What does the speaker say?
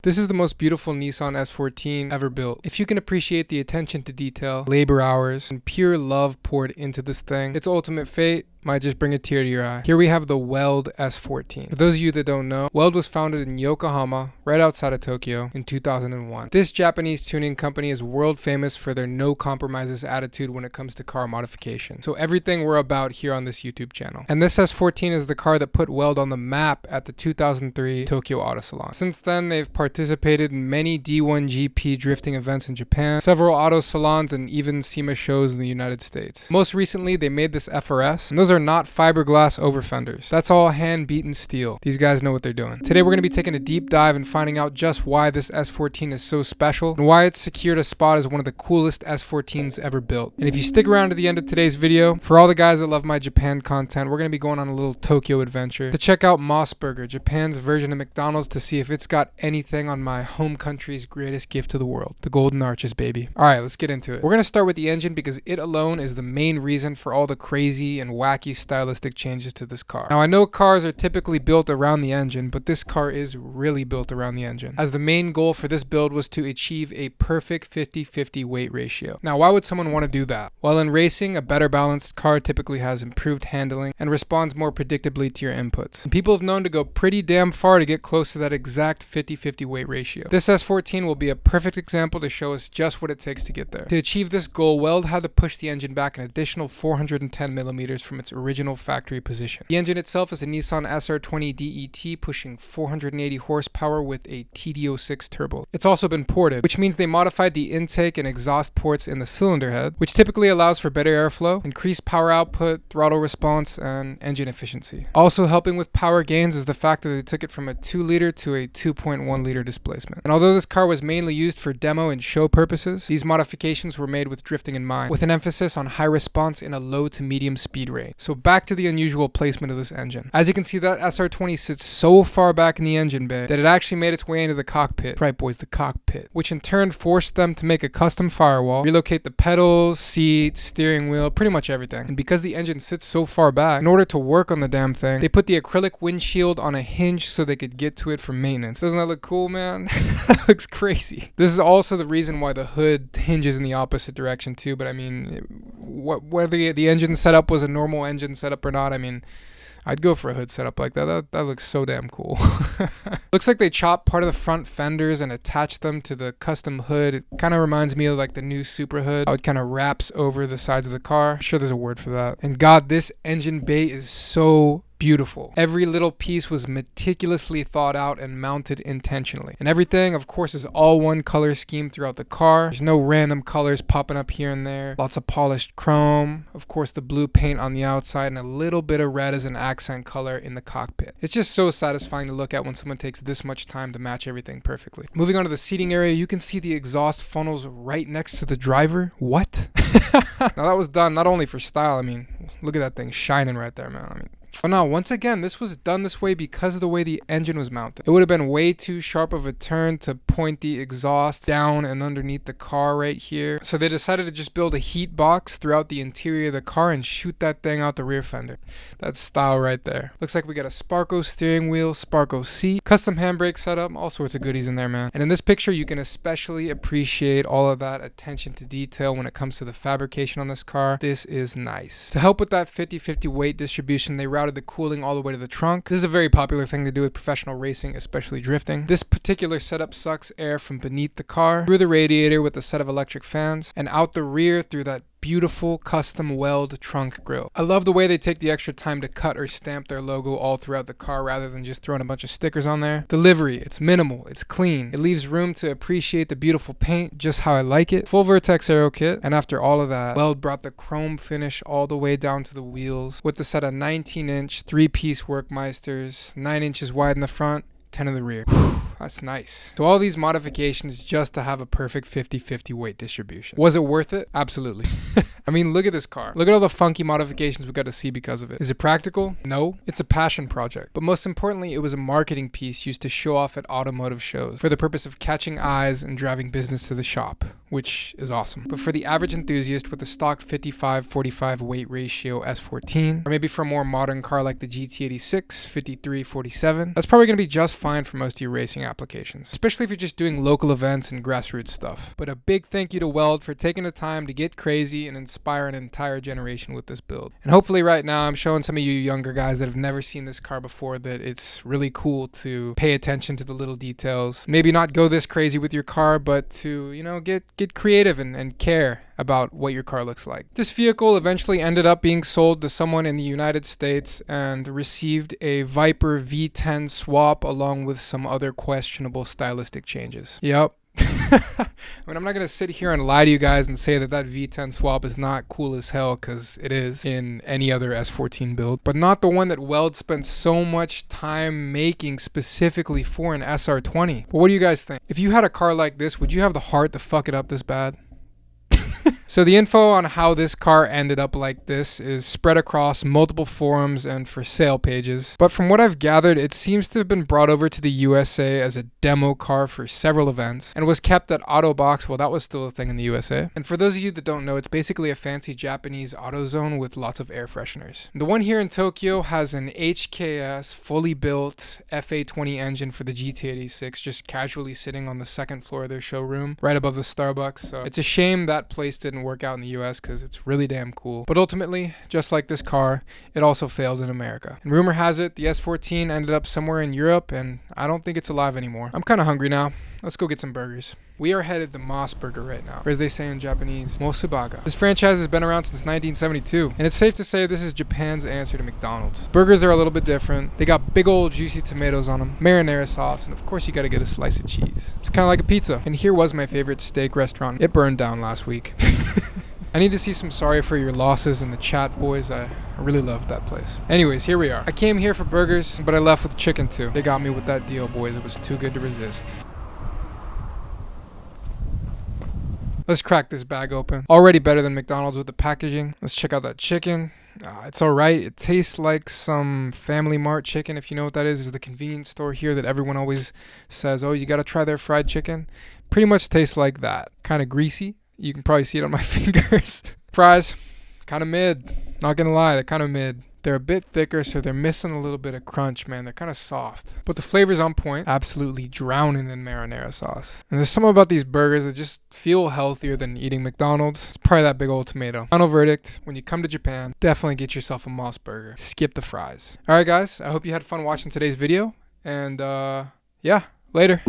This is the most beautiful Nissan S14 ever built. If you can appreciate the attention to detail, labor hours, and pure love poured into this thing, its ultimate fate might just bring a tear to your eye. Here we have the Weld S14. For those of you that don't know, Weld was founded in Yokohama, right outside of Tokyo, in 2001. This Japanese tuning company is world famous for their no compromises attitude when it comes to car modification. So everything we're about here on this YouTube channel. And this S14 is the car that put Weld on the map at the 2003 Tokyo Auto Salon. Since then, they've participated in many D1 GP drifting events in Japan, several auto salons, and even SEMA shows in the United States. Most recently, they made this FRS, and those are not fiberglass over fenders. That's all hand-beaten steel. These guys know what they're doing. Today, we're going to be taking a deep dive and finding out just why this S14 is so special and why it's secured a spot as one of the coolest S14s ever built. And if you stick around to the end of today's video, for all the guys that love my Japan content, we're going to be going on a little Tokyo adventure to check out Mossburger, Japan's version of McDonald's, to see if it's got anything on my home country's greatest gift to the world, the Golden Arches, baby. All right, let's get into it. We're going to start with the engine because it alone is the main reason for all the crazy and wacky stylistic changes to this car. Now, I know cars are typically built around the engine, but this car is really built around the engine, as the main goal for this build was to achieve a perfect 50-50 weight ratio. Now, why would someone want to do that? Well, in racing, a better balanced car typically has improved handling and responds more predictably to your inputs. And people have known to go pretty damn far to get close to that exact 50-50 weight ratio. This S14 will be a perfect example to show us just what it takes to get there. To achieve this goal, Weld had to push the engine back an additional 410 millimeters from its original factory position. The engine itself is a Nissan SR20 DET pushing 480 horsepower with a TD06 turbo. It's also been ported, which means they modified the intake and exhaust ports in the cylinder head, which typically allows for better airflow, increased power output, throttle response, and engine efficiency. Also helping with power gains is the fact that they took it from a 2-liter to a 2.1-liter displacement. And although this car was mainly used for demo and show purposes, these modifications were made with drifting in mind, with an emphasis on high response in a low to medium speed range. So back to the unusual placement of this engine. As you can see, that SR20 sits so far back in the engine bay that it actually made its way into the cockpit. Right, boys, the cockpit. Which in turn forced them to make a custom firewall, relocate the pedals, seat, steering wheel, pretty much everything. And because the engine sits so far back, in order to work on the damn thing, they put the acrylic windshield on a hinge so they could get to it for maintenance. Doesn't that look cool, man? That looks crazy. This is also the reason why the hood hinges in the opposite direction too, but I mean, whether the engine setup was a normal engine setup or not, I mean, I'd go for a hood setup like that. That looks so damn cool. Looks like they chopped part of the front fenders and attached them to the custom hood. It kind of reminds me of like the new Super Hood, how it kind of wraps over the sides of the car. I'm sure there's a word for that. And God, this engine bay is so beautiful. Every little piece was meticulously thought out and mounted intentionally. And everything, of course, is all one color scheme throughout the car. There's no random colors popping up here and there. Lots of polished chrome. Of course, the blue paint on the outside and a little bit of red as an accent color in the cockpit. It's just so satisfying to look at when someone takes this much time to match everything perfectly. Moving on to the seating area, you can see the exhaust funnels right next to the driver. What? Now that was done not only for style, I mean, look at that thing shining right there, man. I mean, but now, once again, this was done this way because of the way the engine was mounted. It would have been way too sharp of a turn to point the exhaust down and underneath the car right here. So they decided to just build a heat box throughout the interior of the car and shoot that thing out the rear fender. That's style right there. Looks like we got a Sparco steering wheel, Sparco seat, custom handbrake setup, all sorts of goodies in there, man. And in this picture, you can especially appreciate all of that attention to detail when it comes to the fabrication on this car. This is nice. To help with that 50-50 weight distribution, they routed the cooling all the way to the trunk. This is a very popular thing to do with professional racing, especially drifting. This particular setup sucks air from beneath the car through the radiator with a set of electric fans and out the rear through that beautiful custom Weld trunk grille. I love the way they take the extra time to cut or stamp their logo all throughout the car rather than just throwing a bunch of stickers on there. The livery, it's minimal, it's clean. It leaves room to appreciate the beautiful paint just how I like it. Full Vertex aero kit, and after all of that, Weld brought the chrome finish all the way down to the wheels with the set of 19-inch 3-piece Workmeisters, 9 inches wide in the front, 10 in the rear. That's nice. So all these modifications just to have a perfect 50-50 weight distribution. Was it worth it? Absolutely. I mean, look at this car. Look at all the funky modifications we got to see because of it. Is it practical? No. It's a passion project. But most importantly, it was a marketing piece used to show off at automotive shows for the purpose of catching eyes and driving business to the shop. which is awesome. But for the average enthusiast with the stock 55-45 weight ratio S14, or maybe for a more modern car like the GT86 53-47, that's probably going to be just fine for most of your racing applications, especially if you're just doing local events and grassroots stuff. But a big thank you to Weld for taking the time to get crazy and inspire an entire generation with this build. And hopefully right now I'm showing some of you younger guys that have never seen this car before that it's really cool to pay attention to the little details. Maybe not go this crazy with your car, but to, you know, get creative and care about what your car looks like. This vehicle eventually ended up being sold to someone in the United States and received a Viper V10 swap along with some other questionable stylistic changes. Yep. I mean, I'm not going to sit here and lie to you guys and say that V10 swap is not cool as hell, because it is in any other S14 build, but not the one that Weld spent so much time making specifically for an SR20. But what do you guys think? If you had a car like this, would you have the heart to fuck it up this bad? So the info on how this car ended up like this is spread across multiple forums and for sale pages. But from what I've gathered, it seems to have been brought over to the USA as a demo car for several events and was kept at Autobox while that was still a thing in the USA. And for those of you that don't know, it's basically a fancy Japanese AutoZone with lots of air fresheners. The one here in Tokyo has an HKS fully built FA20 engine for the GT86 just casually sitting on the second floor of their showroom right above the Starbucks. So it's a shame that place didn't work out in the US because it's really damn cool. But ultimately, just like this car, it also failed in America. And rumor has it the S14 ended up somewhere in Europe, and I don't think it's alive anymore. I'm kind of hungry now. Let's go get some burgers. We are headed to Moss Burger right now, or as they say in Japanese, Mosubaga. This franchise has been around since 1972, and it's safe to say this is Japan's answer to McDonald's. Burgers are a little bit different. They got big old juicy tomatoes on them, marinara sauce, and of course you gotta get a slice of cheese. It's kind of like a pizza. And here was my favorite steak restaurant. It burned down last week. I need to see some sorry for your losses in the chat, boys. I really loved that place. Anyways, here we are. I came here for burgers, but I left with chicken too. They got me with that deal, boys. It was too good to resist. Let's crack this bag open. Already better than McDonald's with the packaging. Let's check out that chicken. It's alright. It tastes like some Family Mart chicken, if you know what that is. It's the convenience store here that everyone always says, oh, you gotta try their fried chicken. Pretty much tastes like that. Kind of greasy. You can probably see it on my fingers. Fries, kind of mid. Not gonna lie, they're kind of mid. They're a bit thicker, so they're missing a little bit of crunch, man. They're kind of soft. But the flavor's on point. Absolutely drowning in marinara sauce. And there's something about these burgers that just feel healthier than eating McDonald's. It's probably that big old tomato. Final verdict, when you come to Japan, definitely get yourself a Moss Burger. Skip the fries. Alright guys, I hope you had fun watching today's video. And yeah, later.